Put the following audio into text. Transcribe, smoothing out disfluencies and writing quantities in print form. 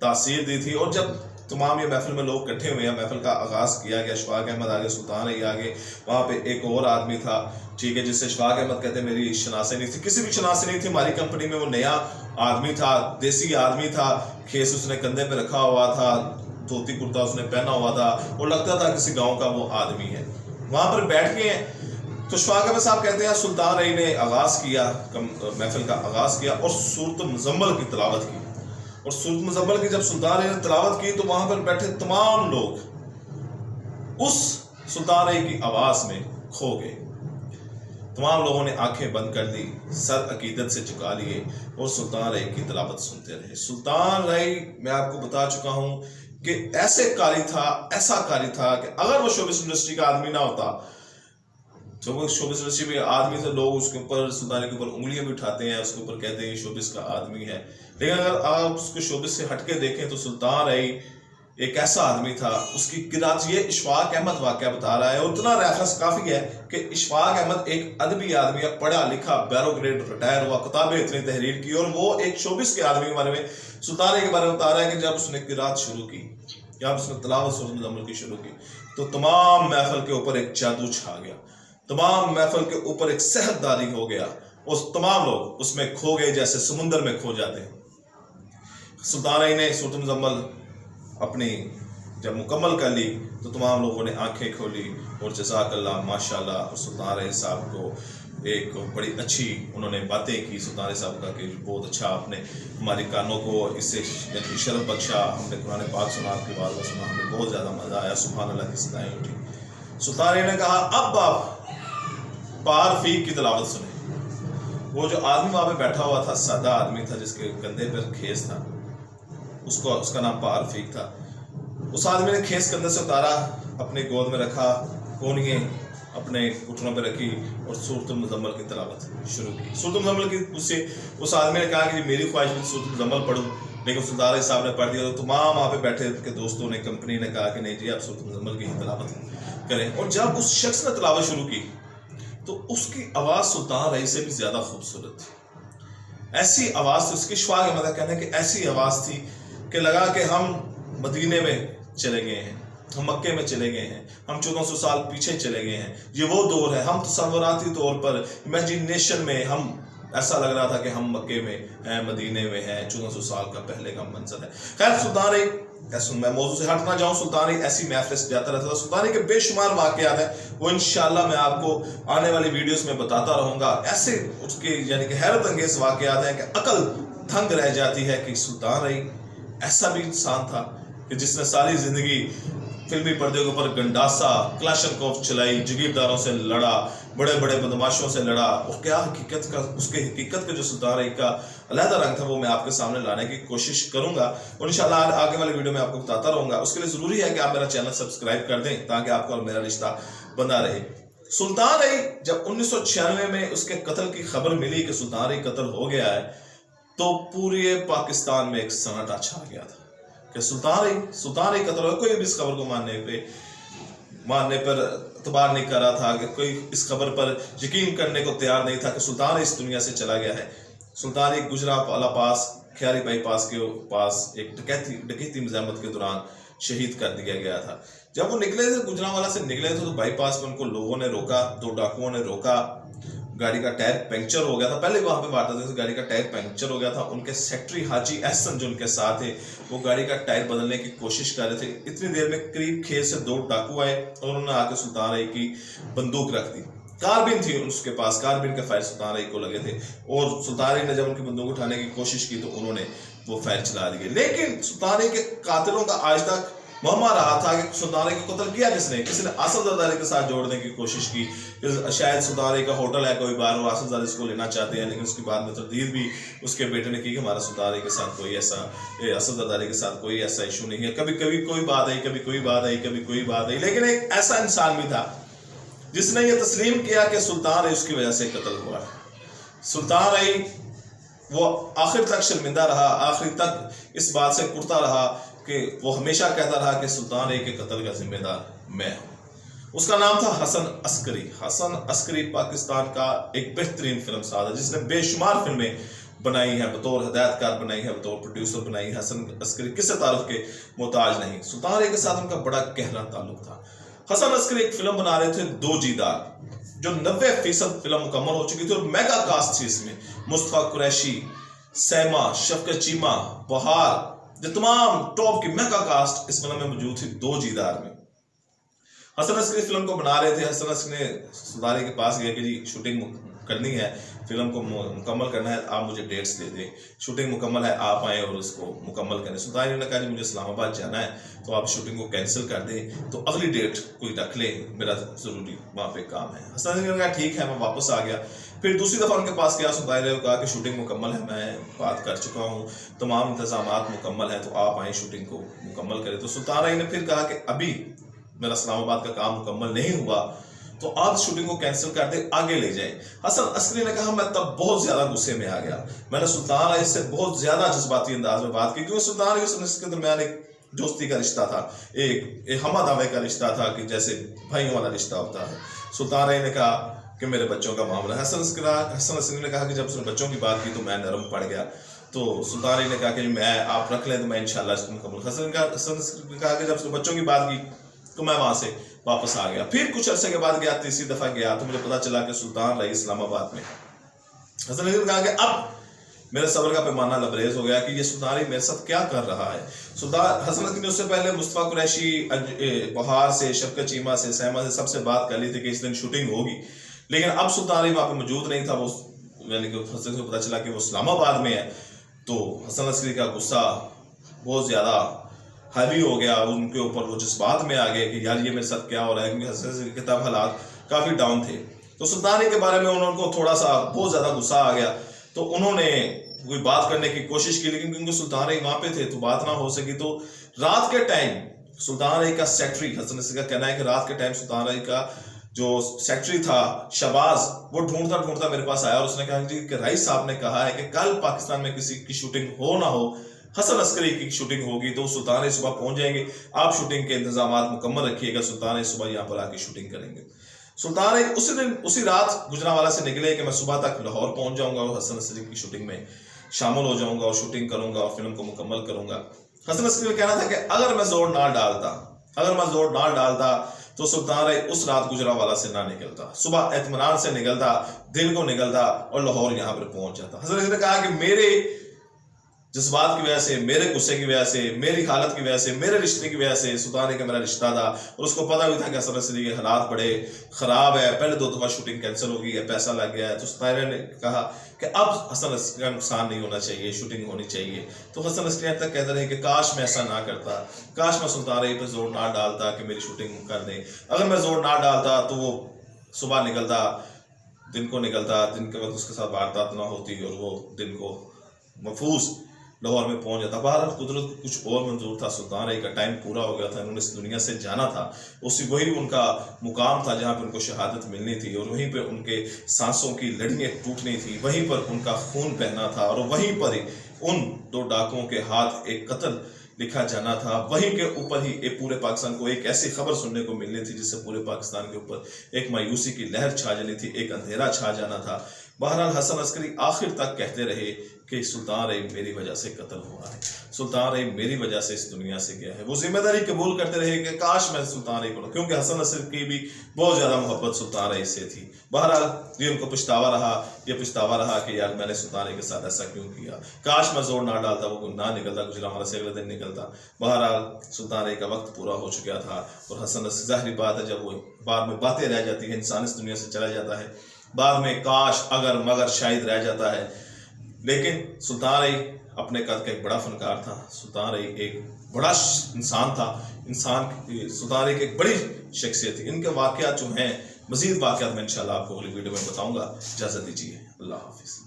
تاثیر دی تھی. اور جب تمام یہ محفل میں لوگ اکٹھے ہوئے ہیں, محفل کا آغاز کیا گیا, اشفاق احمد آگے, سلطان رئی آگے, وہاں پہ ایک اور آدمی تھا, ٹھیک ہے, جس سے اشفاق احمد کہتے ہیں میری شناسی نہیں تھی, کسی بھی شناسی نہیں تھی ہماری کمپنی میں. وہ نیا آدمی تھا, دیسی آدمی تھا, کھیس اس نے کندھے پہ رکھا ہوا تھا, دھوتی کرتا اس نے پہنا ہوا تھا, اور لگتا تھا کسی گاؤں کا وہ آدمی ہے. وہاں پر بیٹھ گئے ہیں تو اشفاق احمد صاحب کہتے ہیں سلطان رئی نے آغاز کیا, محفل کا آغاز کیا اور سورۃ مزمل کی تلاوت کی. اور سورۃ مزمل کی جب سلطان رئی نے تلاوت کی تو وہاں پر بیٹھے تمام لوگ اس سلطان رئی کی آواز میں کھو گئے. تمام لوگوں نے آنکھیں بند کر دی, سر عقیدت سے جھکا لیے اور سلطان رئی کی تلاوت سنتے رہے. سلطان رئی میں آپ کو بتا چکا ہوں کہ ایسا قاری تھا کہ اگر وہ شوبز انڈسٹری کا آدمی نہ ہوتا, جو وہ شوبز انڈسٹری میں آدمی تھے, لوگ اس کے اوپر سلطان رئی کے اوپر انگلیاں بھی اٹھاتے ہیں, اس کے اوپر کہتے ہیں یہ شوبز کا آدمی ہے. لیکن اگر آپ اس کو شوبز سے ہٹ کے دیکھیں تو سلطان رئی ایک ایسا آدمی تھا. اس کی قرات, یہ اشفاق احمد واقعہ بتا رہا ہے, اور اتنا ریفرنس کافی ہے کہ اشفاق احمد ایک ادبی آدمی ہے, پڑھا لکھا, بیرو گریڈ, ریٹائر ہوا, کتابیں اتنی تحریر کی, اور وہ ایک شوبز کے آدمی کے بارے میں سلطان رئی کے بارے میں بتا رہا ہے کہ جب اس نے قرات شروع کی, جب اس نے تلاوت سورۃ مزمل کی شروع کی, تو تمام محفل کے اوپر ایک جادو چھا گیا, تمام محفل کے اوپر ایک سحر داری ہو گیا, اور تمام لوگ اس میں کھو گئے جیسے سمندر میں کھو جاتے ہیں. سلطان رئی نے سورۃ مزمل اپنی جب مکمل کر لی تو تمام لوگوں نے آنکھیں کھولی اور جزاک اللہ ماشاءاللہ. اور سلطان رئی صاحب کو ایک بڑی اچھی انہوں نے باتیں کی. سلطان رئی صاحب کا کہ بہت اچھا آپ نے ہماری کانوں کو اس سے شرف بخشا, ہم نے قرآن پاک سنا, آپ کی بات سنا, ہمیں بہت زیادہ مزہ آیا, سبحان اللہ کی صدائیں اٹھی. سلطان رئی نے کہا اب آپ پار فیق کی تلاوت سنیں. وہ جو آدمی وہاں پہ بیٹھا ہوا تھا, سادہ آدمی تھا جس کے کندھے پر کھیس تھا, اس کا نام پار فیق تھا. اس آدمی نے کھیس کندھے سے اتارا, اپنے گود میں رکھا, کونیاں اپنے گھٹنوں پہ رکھی اور سورۃ المزمل کی تلاوت شروع کی. سورۃ المزمل کی اس آدمی نے کہا کہ میری خواہش میں سورۃ المزمل پڑھوں, لیکن سلطان رئی صاحب نے پڑھ دیا. تو تمام وہاں پہ بیٹھے کے دوستوں نے, کمپنی نے کہا کہ نہیں جی آپ سورۃ المزمل کی ہی تلاوت کریں. اور جب اس شخص نے تلاوت شروع کی تو اس کی آواز سلطان رئی سے بھی زیادہ خوبصورت تھی. ایسی آواز تھی اس کی, اشفاق احمد کا کہنا ہے کہ ایسی آواز تھی کہ لگا کہ ہم مدینے میں چلے گئے ہیں, ہم مکے میں چلے گئے ہیں, ہم 1400 سال پیچھے چلے گئے ہیں. یہ وہ دور ہے, ہم تصوراتی طور پر امیجینیشن میں ہم ایسا لگ رہا تھا کہ ہم مکے میں ہیں, مدینے میں ہیں, 1400 سال کا پہلے کا منظر ہے. خیر سلطان رئی, میں موضوع سے ہٹ نہ جاؤں, سلطان رئی ایسی محفل سے جاتا رہتا تھا. سلطان رئی کے بے شمار واقعات ہیں, وہ انشاءاللہ میں آپ کو آنے والی ویڈیوز میں بتاتا رہوں گا. ایسے اس کے یعنی کہ حیرت انگیز واقعات ہیں کہ عقل تھنگ رہ جاتی ہے کہ سلطان رئی ایسا بھی انسان تھا کہ جس نے ساری زندگی فلمی پردے کے اوپر گنڈاسا, کلاشنکوف چلائی, جگیرداروں سے لڑا, بڑے بڑے بدماشوں سے لڑا. اور کیا حقیقت کا, اس کے حقیقت کا جو سلطان رئی کا علیحدہ رنگ تھا وہ میں آپ کے سامنے لانے کی کوشش کروں گا, اور انشاءاللہ آگے والی ویڈیو میں آپ کو بتاتا رہوں گا. اس کے لیے ضروری ہے کہ آپ میرا چینل سبسکرائب کر دیں تاکہ آپ کا اور میرا رشتہ بنا رہے. سلطان رئی جب 1996 میں اس کے قتل کی خبر ملی کہ سلطان رئی قتل ہو گیا ہے تو پورے پاکستان میں ایک سناٹا چھا گیا تھا کہ سلطان رئی قتل ہو. کوئی بھی اس خبر کو ماننے پر اعتبار نہیں کر رہا تھا, کہ کوئی اس خبر پر یقین کرنے کو تیار نہیں تھا کہ سلطان رئی اس دنیا سے چلا گیا ہے. سلطان رئی گجرانوالہ پاس, کھیاری بائی پاس کے پاس ایک ڈکیتی مزاحمت کے دوران شہید کر دیا گیا تھا. جب وہ نکلے تھے, گجرانوالہ سے نکلے تھے, تو بائی پاس میں ان کو لوگوں نے روکا, 2 ڈاکوؤں نے روکا, گاڑی کا ٹائر پنکچر ہو گیا تھا. پہلے وہاں پہ بات تھی, گاڑی کا ٹائر پنکچر ہو گیا تھا. ان کے سیکٹری حاجی احسن جو ان کے ساتھ تھے وہ گاڑی کا ٹائر بدلنے کی کوشش کر رہے تھے. اتنی دیر میں قریب کھیت سے 2 ڈاکو آئے اور انہوں نے آ کے سلطان رئی کی بندوق رکھ دی. کاربین تھی اس کے پاس, کاربین کے فائر سلطان رئی کو لگے تھے, اور سلطان رئی نے جب ان کی بندوق اٹھانے کی کوشش کی تو انہوں نے وہ فائر چلا دیے. لیکن سلطان رئی کے قاتلوں کا آج تک مہما رہا تھا کہ سلطان رئی کو قتل کیا کس نے آصف زرداری کے ساتھ جوڑنے کی کوشش کی. شاید سلطان رئی کا ہوٹل ہے کوئی بار, اور آصف زرداری اس کو لینا چاہتے ہیں, لیکن اس کی بعد میں تردید بھی اس کے بیٹے نے کی کہ ہمارا سلطان رئی کے ساتھ کوئی ایسا, آصف زرداری کے ساتھ کوئی ایسا ایشو نہیں ہے. کبھی کوئی بات آئی, کبھی کوئی بات آئی. لیکن ایک ایسا انسان بھی تھا جس نے یہ تسلیم کیا کہ سلطان رئی اس کی وجہ سے قتل ہوا ہے. سلطان رئی وہ آخر تک شرمندہ رہا, آخر تک اس بات سے کرتا رہا کہ وہ ہمیشہ کہتا رہا کہ سلطان رئی کے قتل کا ذمہ دار میں ہوں. اس کا نام تھا حسن عسکری. حسن عسکری پاکستان کا ایک بہترین فلم ساز ہے جس نے بے شمار فلمیں بنائی ہے، بطور ہدایت کار بنائی ہے، بطور پروڈیوسر بنائی ہے. حسن عسکری کس سے تعلق کے محتاج نہیں. سلطان رئی کے ساتھ ان کا بڑا گہرا تعلق تھا. حسن عسکری ایک فلم بنا رہے تھے دو جیدار، جو 90% فلم مکمل ہو چکی تھی اور میگا کاسٹ تھی. اس میں مصطفیٰ قریشی، سیما، شفقت چیمہ، بہار، جو تمام ٹاپ کی میگا کاسٹ اس فلم میں موجود تھی دو جیدار میں. حسن عسکری فلم کو بنا رہے تھے. حسن عسکری نے سلطان رئی کے پاس گیا کہ جی شوٹنگ کرنی ہے، فلم کو مکمل کرنا ہے، آپ مجھے ڈیٹس دے دیں، شوٹنگ مکمل ہے، آپ آئیں اور اس کو مکمل کریں. سلطان رئی نے کہا جی مجھے اسلام آباد جانا ہے تو آپ شوٹنگ کو کینسل کر دیں، تو اگلی ڈیٹ کوئی رکھ لیں، میرا ضروری وہاں پہ کام ہے. حسن عسکری نے کہا ٹھیک ہے، میں واپس آ گیا. پھر دوسری دفعہ ان کے پاس گیا. سلطان رئی نے کہا کہ شوٹنگ مکمل ہے، میں بات کر چکا ہوں، تمام انتظامات مکمل ہیں، تو آپ آئیں شوٹنگ کو مکمل کریں. تو سلطان رئی نے پھر کہا کہ ابھی میرا اسلام آباد کا کام مکمل نہیں ہوا، تو آپ شوٹنگ کو کینسل کر دیں، آگے لے جائیں. حسن عسکری نے کہا میں تب بہت زیادہ غصے میں آ گیا، میں نے سلطان رئی سے بہت زیادہ جذباتی انداز میں بات کی، کیونکہ سلطان رئی اور اس کے درمیان ایک دوستی کا رشتہ تھا، ایک ہمہ دعوے کا رشتہ تھا کہ جیسے بھائیوں والا رشتہ ہوتا ہے. سلطان رئی نے کہا کہ میرے بچوں کا معاملہ ہے. حسن عسکری نے کہا کہ جب اس نے بچوں کی بات کی تو میں نرم پڑ گیا. تو سلطان رئی نے کہا کہ میں آپ رکھ لیں تو میں انشاءاللہ اس کو مکمل. حسن عسکری نے کہا کہ جب اس نے بچوں کی بات کی تو میں وہاں سے واپس آ گیا. پھر کچھ عرصے کے بعد گیا، تیسری دفعہ گیا تو مجھے پتا چلا کہ سلطان رئی اسلام آباد میں. حسن عسکری نے کہا کہ اب میرے صبر کا پیمانہ لبریز ہو گیا کہ یہ سلطان رئی میرے ساتھ کیا کر رہا ہے. حسن عسکری نے اس سے پہلے مصطفیٰ قریشی، بہار سے، شفقت چیمہ سے، سیما سے سب سے بات کر لی تھی کہ اس دن شوٹنگ ہوگی، لیکن اب سلطان رئی وہاں پہ موجود نہیں تھا. وہ یعنی کہ حسن عسکری کو پتا چلا کہ وہ اسلام آباد میں ہے، تو حسن عسکری کا غصہ بہت زیادہ ہیوی ہو گیا، ان کے اوپر وہ جذبات میں آ گئے کہ یار یہ میرے ساتھ کیا ہو رہا ہے، کیونکہ حسن عسکری کے تب حالات کافی ڈاؤن تھے. تو سلطان رئی کے بارے میں انہوں کو تھوڑا سا بہت زیادہ غصہ آ گیا، تو انہوں نے کوئی بات کرنے کی کوشش کی، لیکن کیونکہ سلطان رئی وہاں پہ تھے تو بات نہ ہو سکی. تو رات کے ٹائم سلطان رئی کا سیکٹری، حسن عسکری کا کہنا ہے کہ رات کے ٹائم سلطان رئی کا جو سیکٹری تھا شہباز، وہ ڈھونڈتا ڈھونڈتا میرے پاس آیا اور اس نے کہا جی کہ رئیس صاحب نے کہا ہے کہ کل پاکستان میں کسی کی شوٹنگ ہو نہ ہو، حسن عسکری کی شوٹنگ ہوگی تو سلطان رئی صبح پہنچ جائیں گے، آپ شوٹنگ کے انتظامات مکمل رکھیے گا، سلطان رئی صبح یہاں پر آ کے شوٹنگ کریں گے. سلطان رئی اسی رات گجرانوالہ سے نکلے کہ میں صبح تک لاہور پہنچ جاؤں گا اور حسن عسکری کی شوٹنگ میں شامل ہو جاؤں گا اور شوٹنگ کروں گا اور فلم کو مکمل کروں گا. حسن عسکری کا کہنا تھا کہ اگر میں زور نہ ڈالتا تو سلطان رئی اس رات گجرانوالہ سے نہ نکلتا، صبح اطمینان سے نکلتا، دل کو نکلتا اور لاہور یہاں پر پہنچ جاتا. حسن عسکری نے کہا کہ میرے جذبات کی وجہ سے، میرے غصے کی وجہ سے، میری حالت کی وجہ سے، میرے رشتے کی وجہ سے، سلطان رئی کا میرا رشتہ تھا اور اس کو پتا بھی تھا کہ حسن عسکری کے حالات بڑے خراب ہے، پہلے 2 دفعہ شوٹنگ کینسل ہو گئی ہے، پیسہ لگ گیا ہے. تو سلطان رئی نے کہا کہ اب حسن عسکری کا نقصان نہیں ہونا چاہیے، شوٹنگ ہونی چاہیے. تو حسن عسکری تک کہتے رہے کہ کاش میں ایسا نہ کرتا، کاش میں سلطان رئی پہ زور نہ ڈالتا کہ میری شوٹنگ کر دیں. اگر میں زور نہ ڈالتا تو وہ صبح نکلتا، دن کو نکلتا، دن کے وقت اس کے ساتھ واردات نہ ہوتی اور وہ دن کو محفوظ لاہور میں پہنچ جاتا. بہرحال قدرت کو کچھ اور منظور تھا، سلطان رئی کا ٹائم پورا ہو گیا تھا، انہوں نے اس دنیا سے جانا تھا، وہی ان کا مقام تھا جہاں پہ ان کو شہادت ملنی تھی اور وہیں پہ ان کے سانسوں کی لڑیاں ٹوٹنی تھی، وہیں پر ان کا خون بہنا تھا اور وہیں پر ہی ان 2 ڈاکوؤں کے ہاتھ ایک قتل لکھا جانا تھا. وہیں کے اوپر ہی پورے پاکستان کو ایک ایسی خبر سننے کو ملنی تھی جس سے پورے پاکستان کے اوپر ایک مایوسی کی لہر چھا جانی تھی، ایک اندھیرا چھا جانا تھا. بہرحال حسن عسکری آخر تک کہتے رہے کہ سلطان رئی میری وجہ سے قتل ہوا ہے، سلطان رئی میری وجہ سے اس دنیا سے گیا ہے. وہ ذمہ داری قبول کرتے رہے کہ کاش میں سلطان رئی کو، کیونکہ حسن عسکری کی بھی بہت زیادہ محبت سلطان رئی سے تھی. بہرحال یہ ان کو پچھتاوا رہا کہ یار میں نے سلطان رئی کے ساتھ ایسا کیوں کیا، کاش میں زور نہ ڈالتا، وہ نہ نکلتا، گجرانوالہ سے اگلے دن نکلتا. بہرحال سلطان رئی کا وقت پورا ہو چکا تھا اور حسن عسکری، ظاہری بات ہے جب وہ بعد میں باتیں رہ جاتی ہیں، انسان اس دنیا سے چلا جاتا ہے، بعد میں کاش اگر مگر شاید رہ جاتا ہے. لیکن سلطان رئی اپنے قد کا ایک بڑا فنکار تھا، سلطان رئی ایک بڑا انسان تھا، سلطان رئی کی ایک بڑی شخصیت تھی. ان کے واقعات جو ہیں، مزید واقعات میں انشاءاللہ آپ کو اگلی ویڈیو میں بتاؤں گا. اجازت دیجیے، اللہ حافظ.